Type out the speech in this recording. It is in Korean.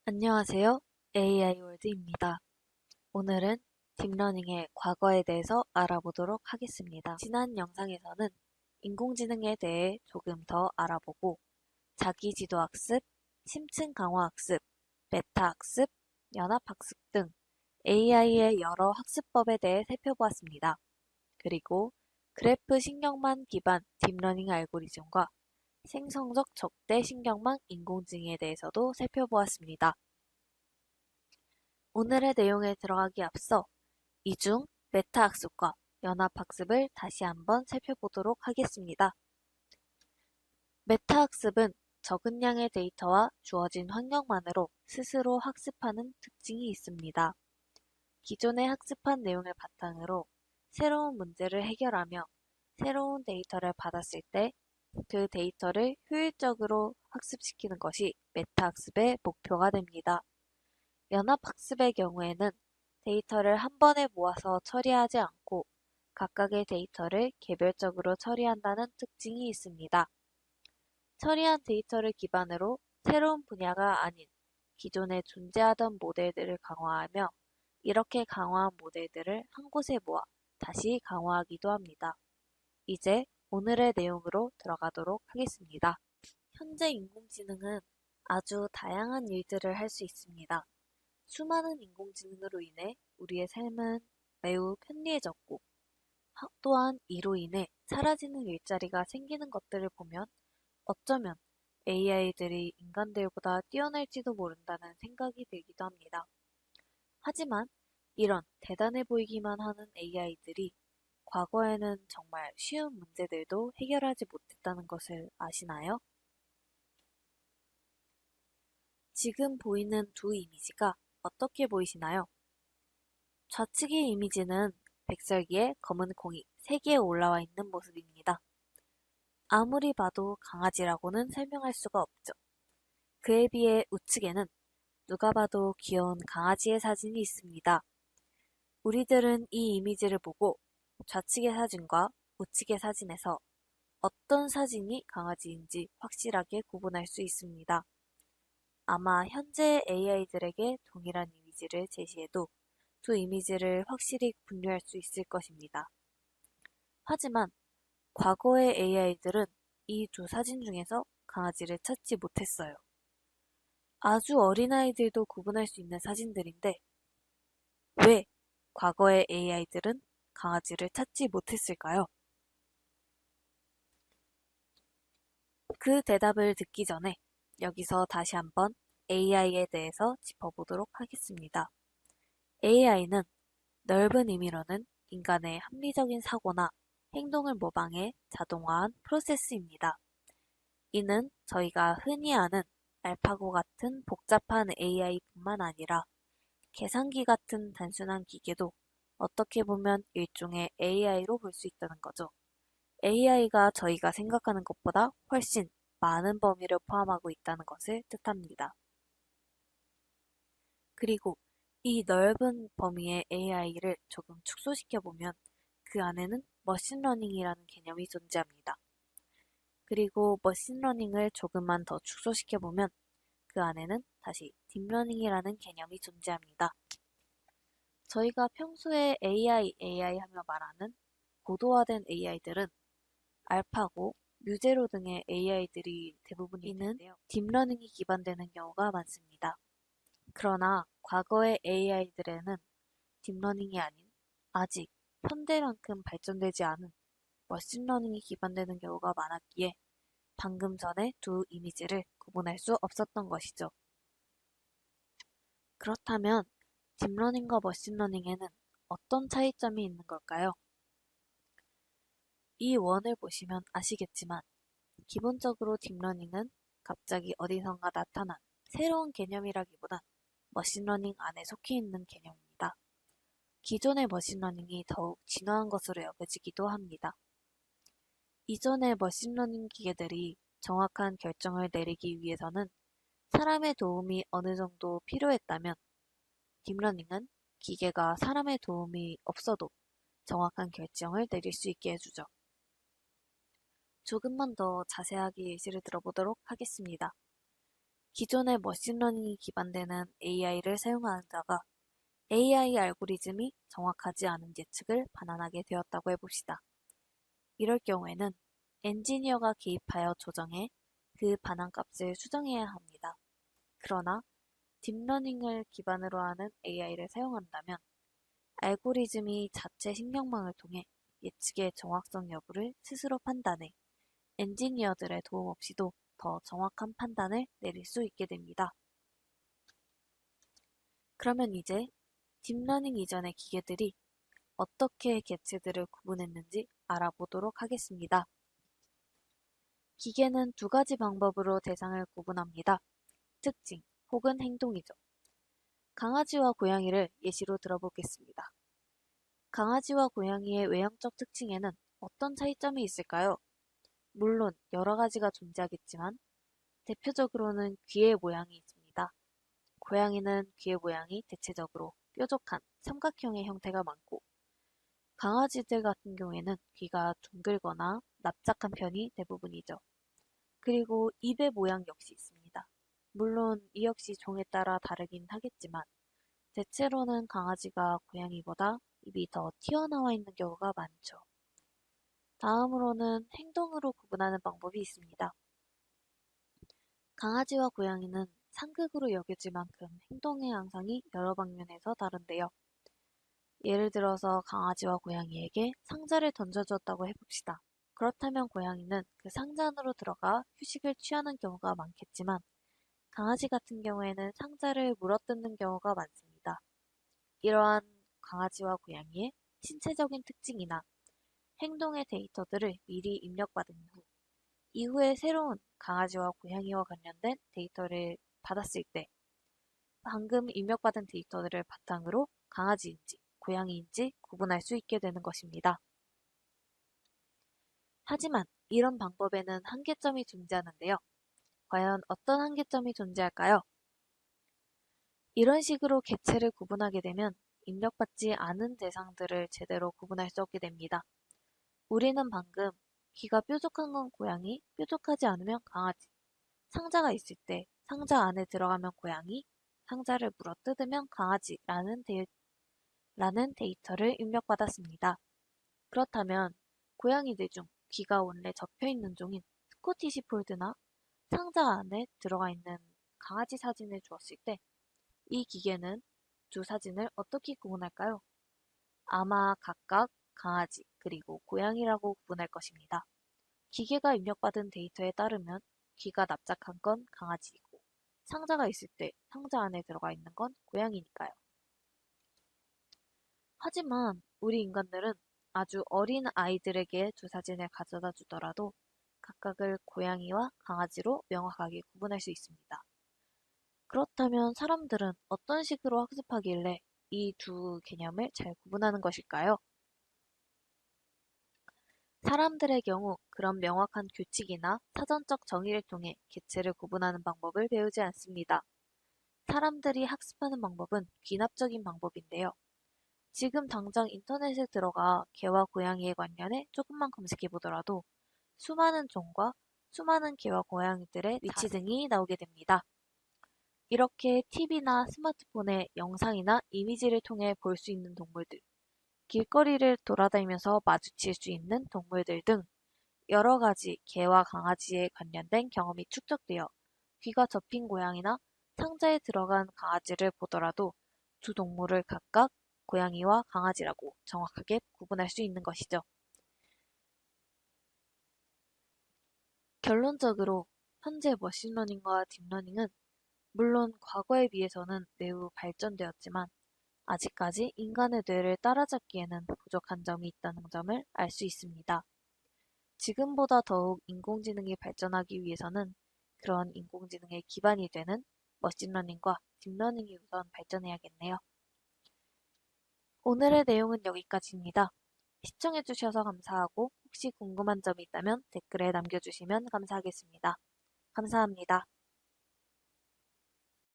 안녕하세요. AI 월드입니다. 오늘은 딥러닝의 과거에 대해서 알아보도록 하겠습니다. 지난 영상에서는 인공지능에 대해 조금 더 알아보고 자기지도학습, 심층 강화학습, 메타학습, 연합학습 등 AI의 여러 학습법에 대해 살펴보았습니다. 그리고 그래프 신경망 기반 딥러닝 알고리즘과 생성적 적대 신경망 인공지능에 대해서도 살펴보았습니다. 오늘의 내용에 들어가기 앞서 이중 메타학습과 연합학습을 다시 한번 살펴보도록 하겠습니다. 메타학습은 적은 양의 데이터와 주어진 환경만으로 스스로 학습하는 특징이 있습니다. 기존에 학습한 내용을 바탕으로 새로운 문제를 해결하며 새로운 데이터를 받았을 때 그 데이터를 효율적으로 학습시키는 것이 메타학습의 목표가 됩니다. 연합학습의 경우에는 데이터를 한 번에 모아서 처리하지 않고 각각의 데이터를 개별적으로 처리한다는 특징이 있습니다. 처리한 데이터를 기반으로 새로운 분야가 아닌 기존에 존재하던 모델들을 강화하며 이렇게 강화한 모델들을 한 곳에 모아 다시 강화하기도 합니다. 이제 오늘의 내용으로 들어가도록 하겠습니다. 현재 인공지능은 아주 다양한 일들을 할 수 있습니다. 수많은 인공지능으로 인해 우리의 삶은 매우 편리해졌고 또한 이로 인해 사라지는 일자리가 생기는 것들을 보면 어쩌면 AI들이 인간들보다 뛰어날지도 모른다는 생각이 들기도 합니다. 하지만 이런 대단해 보이기만 하는 AI들이 과거에는 정말 쉬운 문제들도 해결하지 못했다는 것을 아시나요? 지금 보이는 두 이미지가 어떻게 보이시나요? 좌측의 이미지는 백설기에 검은 콩이 3개 올라와 있는 모습입니다. 아무리 봐도 강아지라고는 설명할 수가 없죠. 그에 비해 우측에는 누가 봐도 귀여운 강아지의 사진이 있습니다. 우리들은 이 이미지를 보고 좌측의 사진과 우측의 사진에서 어떤 사진이 강아지인지 확실하게 구분할 수 있습니다. 아마 현재 AI들에게 동일한 이미지를 제시해도 두 이미지를 확실히 분류할 수 있을 것입니다. 하지만 과거의 AI들은 이 두 사진 중에서 강아지를 찾지 못했어요. 아주 어린아이들도 구분할 수 있는 사진들인데 왜 과거의 AI들은 강아지를 찾지 못했을까요? 그 대답을 듣기 전에 여기서 다시 한번 AI에 대해서 짚어보도록 하겠습니다. AI는 넓은 의미로는 인간의 합리적인 사고나 행동을 모방해 자동화한 프로세스입니다. 이는 저희가 흔히 아는 알파고 같은 복잡한 AI뿐만 아니라 계산기 같은 단순한 기계도 어떻게 보면 일종의 AI로 볼 수 있다는 거죠. AI가 저희가 생각하는 것보다 훨씬 많은 범위를 포함하고 있다는 것을 뜻합니다. 그리고 이 넓은 범위의 AI를 조금 축소시켜보면 그 안에는 머신러닝이라는 개념이 존재합니다. 그리고 머신러닝을 조금만 더 축소시켜보면 그 안에는 다시 딥러닝이라는 개념이 존재합니다. 저희가 평소에 AI 하며 말하는 고도화된 AI들은 알파고, 뮤제로 등의 AI들이 대부분인데요. 딥러닝이 기반되는 경우가 많습니다. 그러나 과거의 AI들에는 딥러닝이 아닌 아직 현대만큼 발전되지 않은 머신러닝이 기반되는 경우가 많았기에 방금 전에 두 이미지를 구분할 수 없었던 것이죠. 그렇다면 딥러닝과 머신러닝에는 어떤 차이점이 있는 걸까요? 이 원을 보시면 아시겠지만 기본적으로 딥러닝은 갑자기 어디선가 나타난 새로운 개념이라기보단 머신러닝 안에 속해 있는 개념입니다. 기존의 머신러닝이 더욱 진화한 것으로 여겨지기도 합니다. 이전의 머신러닝 기계들이 정확한 결정을 내리기 위해서는 사람의 도움이 어느 정도 필요했다면 딥러닝은 기계가 사람의 도움이 없어도 정확한 결정을 내릴 수 있게 해주죠. 조금만 더 자세하게 예시를 들어보도록 하겠습니다. 기존의 머신러닝이 기반되는 AI를 사용하다가 AI 알고리즘이 정확하지 않은 예측을 반환하게 되었다고 해봅시다. 이럴 경우에는 엔지니어가 개입하여 조정해 그 반환값을 수정해야 합니다. 그러나 딥러닝을 기반으로 하는 AI를 사용한다면 알고리즘이 자체 신경망을 통해 예측의 정확성 여부를 스스로 판단해 엔지니어들의 도움 없이도 더 정확한 판단을 내릴 수 있게 됩니다. 그러면 이제 딥러닝 이전의 기계들이 어떻게 개체들을 구분했는지 알아보도록 하겠습니다. 기계는 두 가지 방법으로 대상을 구분합니다. 특징 혹은 행동이죠. 강아지와 고양이를 예시로 들어보겠습니다. 강아지와 고양이의 외형적 특징에는 어떤 차이점이 있을까요? 물론 여러 가지가 존재하겠지만 대표적으로는 귀의 모양이 있습니다. 고양이는 귀의 모양이 대체적으로 뾰족한 삼각형의 형태가 많고 강아지들 같은 경우에는 귀가 둥글거나 납작한 편이 대부분이죠. 그리고 입의 모양 역시 있습니다. 물론 이 역시 종에 따라 다르긴 하겠지만 대체로는 강아지가 고양이보다 입이 더 튀어나와 있는 경우가 많죠. 다음으로는 행동으로 구분하는 방법이 있습니다. 강아지와 고양이는 상극으로 여겨질 만큼 행동의 양상이 여러 방면에서 다른데요. 예를 들어서 강아지와 고양이에게 상자를 던져주었다고 해봅시다. 그렇다면 고양이는 그 상자 안으로 들어가 휴식을 취하는 경우가 많겠지만 강아지 같은 경우에는 상자를 물어뜯는 경우가 많습니다. 이러한 강아지와 고양이의 신체적인 특징이나 행동의 데이터들을 미리 입력받은 후 이후에 새로운 강아지와 고양이와 관련된 데이터를 받았을 때 방금 입력받은 데이터들을 바탕으로 강아지인지 고양이인지 구분할 수 있게 되는 것입니다. 하지만 이런 방법에는 한계점이 존재하는데요. 과연 어떤 한계점이 존재할까요? 이런 식으로 개체를 구분하게 되면 입력받지 않은 대상들을 제대로 구분할 수 없게 됩니다. 우리는 방금 귀가 뾰족한 건 고양이, 뾰족하지 않으면 강아지, 상자가 있을 때 상자 안에 들어가면 고양이, 상자를 물어뜯으면 강아지라는 데이터를 입력받았습니다. 그렇다면 고양이들 중 귀가 원래 접혀있는 종인 스코티시 폴드나 상자 안에 들어가 있는 강아지 사진을 주었을 때 이 기계는 두 사진을 어떻게 구분할까요? 아마 각각 강아지 그리고 고양이라고 구분할 것입니다. 기계가 입력받은 데이터에 따르면 귀가 납작한 건 강아지이고 상자가 있을 때 상자 안에 들어가 있는 건 고양이니까요. 하지만 우리 인간들은 아주 어린 아이들에게 두 사진을 가져다 주더라도 각각을 고양이와 강아지로 명확하게 구분할 수 있습니다. 그렇다면 사람들은 어떤 식으로 학습하길래 이 두 개념을 잘 구분하는 것일까요? 사람들의 경우 그런 명확한 규칙이나 사전적 정의를 통해 개체를 구분하는 방법을 배우지 않습니다. 사람들이 학습하는 방법은 귀납적인 방법인데요. 지금 당장 인터넷에 들어가 개와 고양이에 관련해 조금만 검색해 보더라도 수많은 종과 수많은 개와 고양이들의 위치 등이 나오게 됩니다. 이렇게 TV나 스마트폰의 영상이나 이미지를 통해 볼 수 있는 동물들, 길거리를 돌아다니면서 마주칠 수 있는 동물들 등 여러 가지 개와 강아지에 관련된 경험이 축적되어 귀가 접힌 고양이나 상자에 들어간 강아지를 보더라도 두 동물을 각각 고양이와 강아지라고 정확하게 구분할 수 있는 것이죠. 결론적으로 현재 머신러닝과 딥러닝은 물론 과거에 비해서는 매우 발전되었지만 아직까지 인간의 뇌를 따라잡기에는 부족한 점이 있다는 점을 알 수 있습니다. 지금보다 더욱 인공지능이 발전하기 위해서는 그런 인공지능의 기반이 되는 머신러닝과 딥러닝이 우선 발전해야겠네요. 오늘의 내용은 여기까지입니다. 시청해주셔서 감사하고 혹시 궁금한 점이 있다면 댓글에 남겨주시면 감사하겠습니다. 감사합니다.